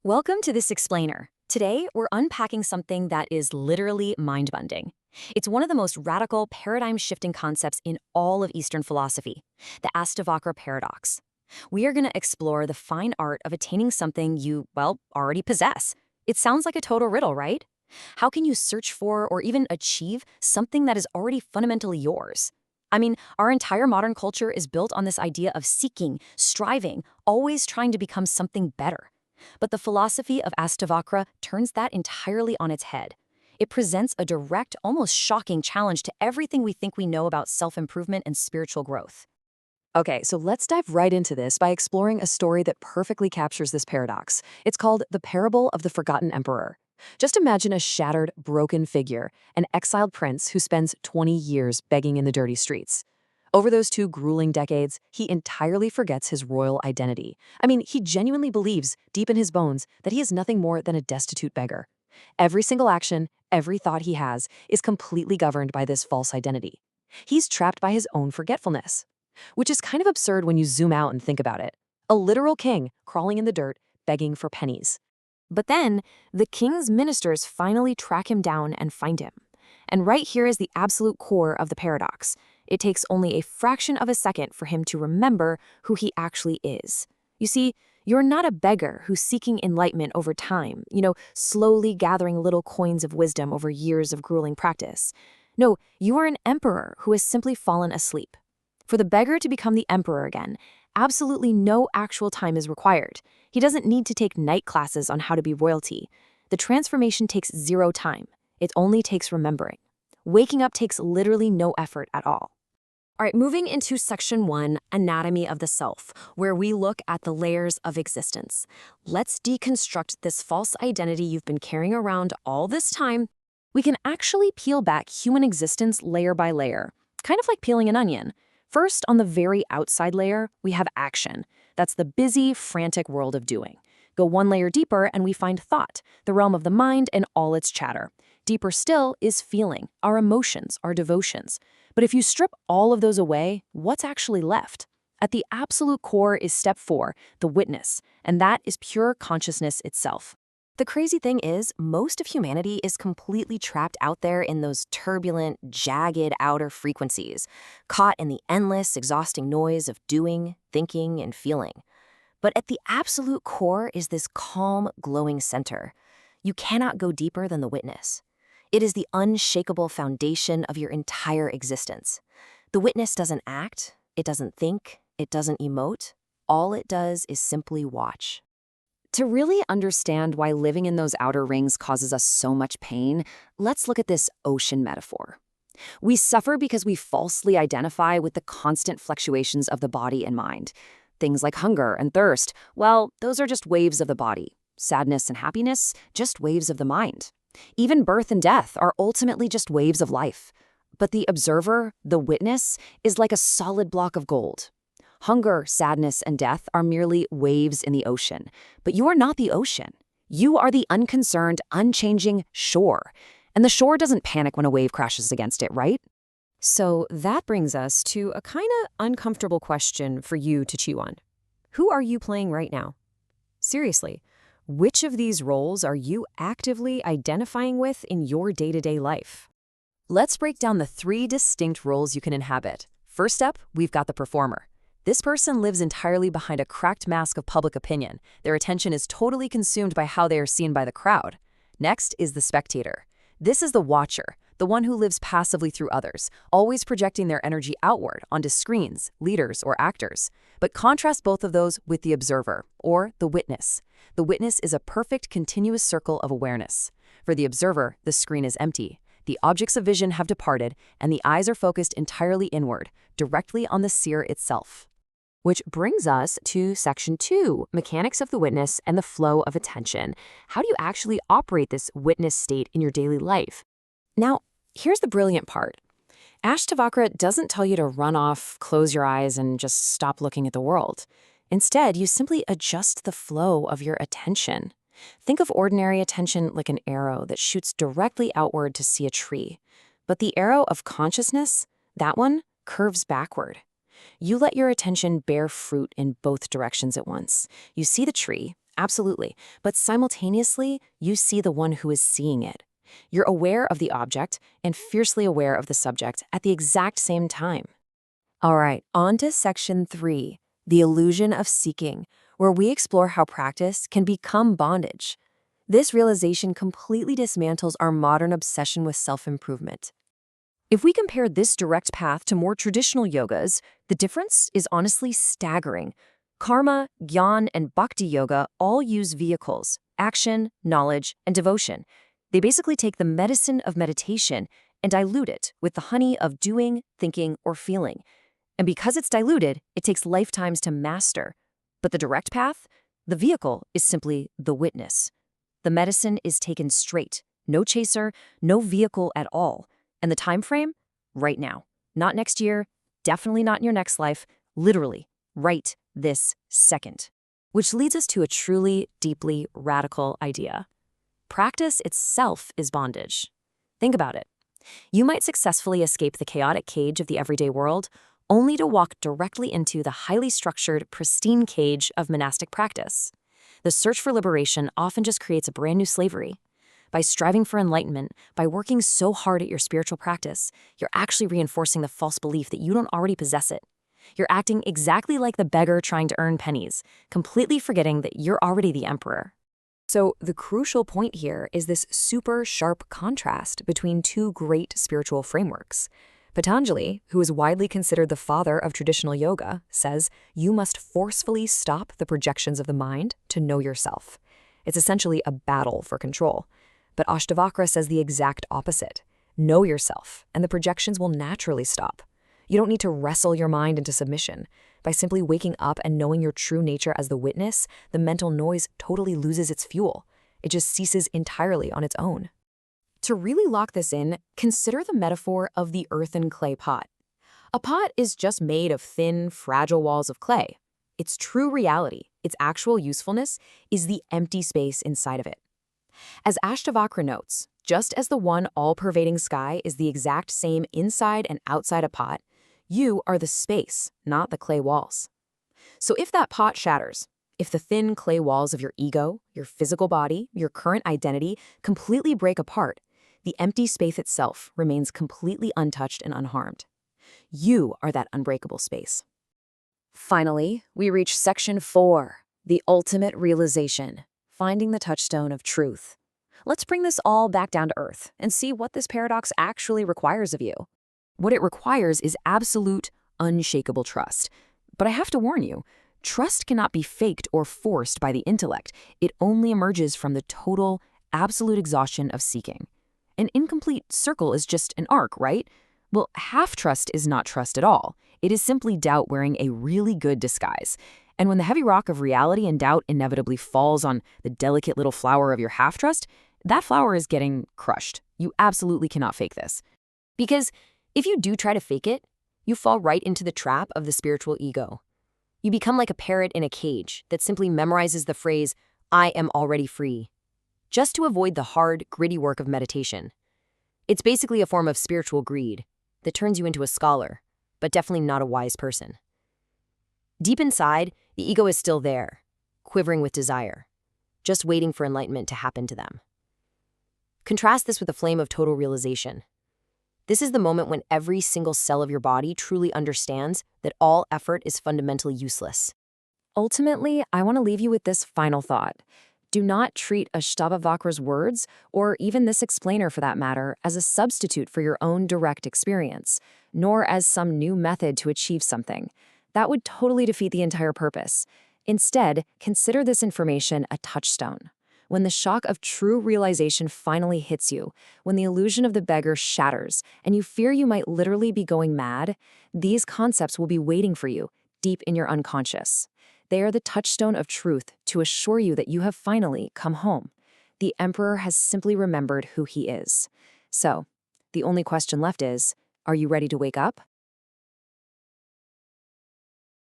Welcome to this explainer. Today, we're unpacking something that is literally mind-bending. It's one of the most radical, paradigm-shifting concepts in all of Eastern philosophy, the Ashtavakra Paradox. We are going to explore the fine art of attaining something you, well, already possess. It sounds like a total riddle, right? How can you search for or even achieve something that is already fundamentally yours? I mean, our entire modern culture is built on this idea of seeking, striving, always trying to become something better. But the philosophy of Ashtavakra turns that entirely on its head. It presents a direct, almost shocking challenge to everything we think we know about self-improvement and spiritual growth. Okay, so let's dive right into this by exploring a story that perfectly captures this paradox. It's called The Parable of the Forgotten Emperor. Just imagine a shattered, broken figure, an exiled prince who spends 20 years begging in the dirty streets. Over those 2 grueling decades, he entirely forgets his royal identity. I mean, he genuinely believes, deep in his bones, that he is nothing more than a destitute beggar. Every single action, every thought he has, is completely governed by this false identity. He's trapped by his own forgetfulness. Which is kind of absurd when you zoom out and think about it. A literal king crawling in the dirt, begging for pennies. But then, the king's ministers finally track him down and find him. And right here is the absolute core of the paradox. It takes only a fraction of a second for him to remember who he actually is. You see, you're not a beggar who's seeking enlightenment over time, slowly gathering little coins of wisdom over years of grueling practice. No, you are an emperor who has simply fallen asleep. For the beggar to become the emperor again, absolutely no actual time is required. He doesn't need to take night classes on how to be royalty. The transformation takes 0 time. It only takes remembering. Waking up takes literally no effort at all. All right, moving into section 1, Anatomy of the Self, where we look at the layers of existence. Let's deconstruct this false identity you've been carrying around all this time. We can actually peel back human existence layer by layer, kind of like peeling an onion. First, on the very outside layer, we have action. That's the busy, frantic world of doing. Go 1 layer deeper and we find thought, the realm of the mind and all its chatter. Deeper still is feeling, our emotions, our devotions. But if you strip all of those away, what's actually left? At the absolute core is step 4, the witness, and that is pure consciousness itself. The crazy thing is, most of humanity is completely trapped out there in those turbulent, jagged outer frequencies, caught in the endless, exhausting noise of doing, thinking, and feeling. But at the absolute core is this calm, glowing center. You cannot go deeper than the witness. It is the unshakable foundation of your entire existence. The witness doesn't act, it doesn't think, it doesn't emote. All it does is simply watch. To really understand why living in those outer rings causes us so much pain, let's look at this ocean metaphor. We suffer because we falsely identify with the constant fluctuations of the body and mind. Things like hunger and thirst, well, those are just waves of the body. Sadness and happiness, just waves of the mind. Even birth and death are ultimately just waves of life. But the observer, the witness, is like a solid block of gold. Hunger, sadness, and death are merely waves in the ocean. But you are not the ocean. You are the unconcerned, unchanging shore. And the shore doesn't panic when a wave crashes against it, right? So that brings us to a kind of uncomfortable question for you to chew on. Who are you playing right now? Seriously, which of these roles are you actively identifying with in your day-to-day life? Let's break down the 3 distinct roles you can inhabit. First up, we've got the performer. This person lives entirely behind a cracked mask of public opinion. Their attention is totally consumed by how they are seen by the crowd. Next is the spectator. This is the watcher, the one who lives passively through others, always projecting their energy outward onto screens, leaders, or actors. But contrast both of those with the observer, or the witness. The witness is a perfect, continuous circle of awareness. For the observer, the screen is empty. The objects of vision have departed, and the eyes are focused entirely inward, directly on the seer itself. Which brings us to section 2, mechanics of the witness and the flow of attention. How do you actually operate this witness state in your daily life? Now, here's the brilliant part. Ashtavakra doesn't tell you to run off, close your eyes, and just stop looking at the world. Instead, you simply adjust the flow of your attention. Think of ordinary attention like an arrow that shoots directly outward to see a tree. But the arrow of consciousness, that one, curves backward. You let your attention bear fruit in both directions at once. You see the tree, Absolutely. But simultaneously, you see the one who is seeing it. You're aware of the object and fiercely aware of the subject at the exact same time. All right, on to section 3, the illusion of seeking, where we explore how practice can become bondage. This realization completely dismantles our modern obsession with self-improvement. If we compare this direct path to more traditional yogas, the difference is honestly staggering. Karma, Gyan, and Bhakti Yoga all use vehicles, action, knowledge, and devotion. They basically take the medicine of meditation and dilute it with the honey of doing, thinking, or feeling. And because it's diluted, it takes lifetimes to master. But the direct path? The vehicle is simply the witness. The medicine is taken straight, no chaser, no vehicle at all. And the time frame? Right now. Not next year, definitely not in your next life, literally, right this second. Which leads us to a truly, deeply radical idea. Practice itself is bondage. Think about it. You might successfully escape the chaotic cage of the everyday world, only to walk directly into the highly structured, pristine cage of monastic practice. The search for liberation often just creates a brand new slavery. By striving for enlightenment, by working so hard at your spiritual practice, you're actually reinforcing the false belief that you don't already possess it. You're acting exactly like the beggar trying to earn pennies, completely forgetting that you're already the emperor. So the crucial point here is this super sharp contrast between two great spiritual frameworks. Patanjali, who is widely considered the father of traditional yoga, says you must forcefully stop the projections of the mind to know yourself. It's essentially a battle for control. But Ashtavakra says the exact opposite. Know yourself, and the projections will naturally stop. You don't need to wrestle your mind into submission. By simply waking up and knowing your true nature as the witness, the mental noise totally loses its fuel. It just ceases entirely on its own. To really lock this in, consider the metaphor of the earthen clay pot. A pot is just made of thin, fragile walls of clay. Its true reality, its actual usefulness, is the empty space inside of it. As Ashtavakra notes, just as the one all-pervading sky is the exact same inside and outside a pot, you are the space, not the clay walls. So if that pot shatters, if the thin clay walls of your ego, your physical body, your current identity completely break apart, the empty space itself remains completely untouched and unharmed. You are that unbreakable space. Finally, we reach section 4, the ultimate realization, finding the touchstone of truth. Let's bring this all back down to earth and see what this paradox actually requires of you. What it requires is absolute, unshakable trust. But I have to warn you, trust cannot be faked or forced by the intellect. It only emerges from the total, absolute exhaustion of seeking. An incomplete circle is just an arc, right? Well, half trust is not trust at all. It is simply doubt wearing a really good disguise. And when the heavy rock of reality and doubt inevitably falls on the delicate little flower of your half-trust, that flower is getting crushed. You absolutely cannot fake this. Because if you do try to fake it, you fall right into the trap of the spiritual ego. You become like a parrot in a cage that simply memorizes the phrase, "I am already free," just to avoid the hard, gritty work of meditation. It's basically a form of spiritual greed that turns you into a scholar, but definitely not a wise person. Deep inside, the ego is still there, quivering with desire, just waiting for enlightenment to happen to them. Contrast this with the flame of total realization. This is the moment when every single cell of your body truly understands that all effort is fundamentally useless. Ultimately, I want to leave you with this final thought. Do not treat Ashtavakra's words, or even this explainer for that matter, as a substitute for your own direct experience, nor as some new method to achieve something. That would totally defeat the entire purpose. Instead, consider this information a touchstone. When the shock of true realization finally hits you, when the illusion of the beggar shatters, and you fear you might literally be going mad, these concepts will be waiting for you deep in your unconscious. They are the touchstone of truth to assure you that you have finally come home. The emperor has simply remembered who he is. So, the only question left is, are you ready to wake up?